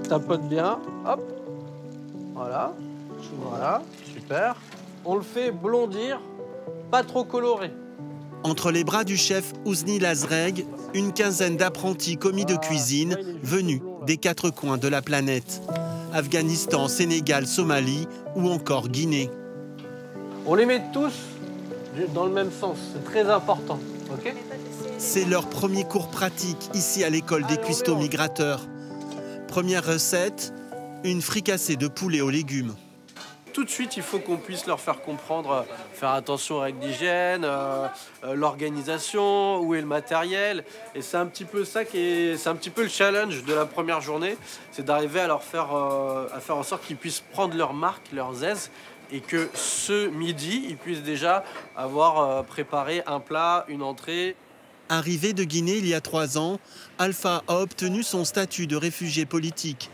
tapote bien, hop, voilà, super. On le fait blondir, pas trop coloré. Entre les bras du chef Ouzni Lazreg, une quinzaine d'apprentis commis de cuisine venus des quatre coins de la planète. Afghanistan, Sénégal, Somalie ou encore Guinée. On les met tous dans le même sens, c'est très important, ok? C'est leur premier cours pratique ici à l'école des cuistots migrateurs. Première recette, une fricassée de poulet aux légumes. Tout de suite, il faut qu'on puisse leur faire comprendre, faire attention aux règles d'hygiène, l'organisation, où est le matériel. Et c'est un petit peu ça c'est un petit peu le challenge de la première journée, c'est d'arriver à leur faire, à faire en sorte qu'ils puissent prendre leur marque, leurs aises, et que ce midi, ils puissent déjà avoir préparé un plat, une entrée. Arrivé de Guinée il y a 3 ans, Alpha a obtenu son statut de réfugié politique.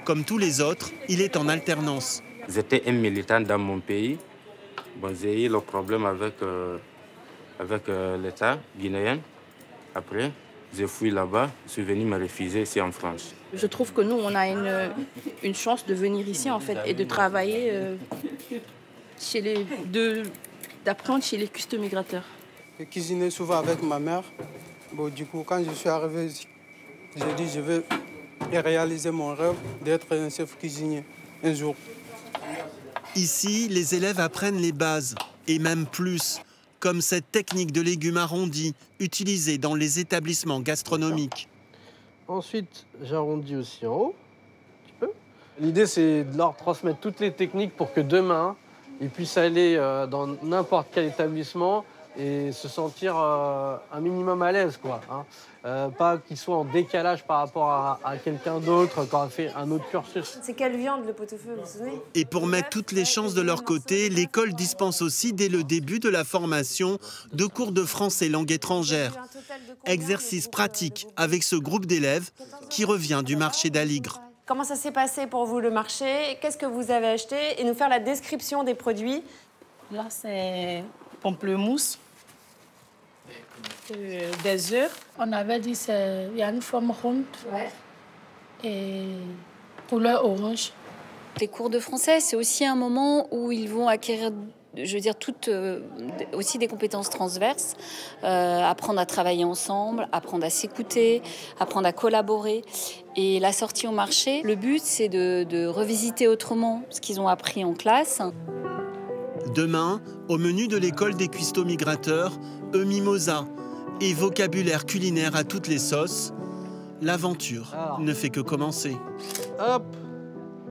Comme tous les autres, il est en alternance. J'étais un militant dans mon pays. Bon, j'ai eu le problème avec l'État guinéen. Après, j'ai fui là-bas, je suis venu me réfugier ici en France. Je trouve que nous, on a une chance de venir ici en fait et de travailler d'apprendre chez les cuistots migrateurs. Je cuisinais souvent avec ma mère. Bon, du coup, quand je suis arrivé, j'ai dit je vais réaliser mon rêve d'être un chef cuisinier un jour. Ici, les élèves apprennent les bases, et même plus, comme cette technique de légumes arrondis utilisée dans les établissements gastronomiques. Ensuite, j'arrondis aussi en haut, un petit peu. L'idée, c'est de leur transmettre toutes les techniques pour que demain, ils puissent aller dans n'importe quel établissement et se sentir un minimum à l'aise, quoi. Pas qu'ils soient en décalage par rapport à quelqu'un d'autre qui a fait un autre cursus. C'est quelle viande, le pot-au-feu, vous vous souvenez? Et pour mettre toutes les chances de leur côté, l'école dispense aussi dès le début de la formation de cours de français langue étrangère. Exercice pratique avec ce groupe d'élèves qui revient du marché d'Aligre. Comment ça s'est passé pour vous, le marché? Qu'est-ce que vous avez acheté? Et nous faire la description des produits. Là, c'est pamplemousse, des œufs. On avait dit qu'il y a une forme ronde et couleur orange. Les cours de français, c'est aussi un moment où ils vont acquérir, je veux dire, aussi des compétences transverses, apprendre à travailler ensemble, apprendre à s'écouter, apprendre à collaborer. Et la sortie au marché, le but, c'est de revisiter autrement ce qu'ils ont appris en classe. Demain, au menu de l'école des cuistots migrateurs, mimosa et vocabulaire culinaire à toutes les sauces, l'aventure ne fait que commencer. Hop.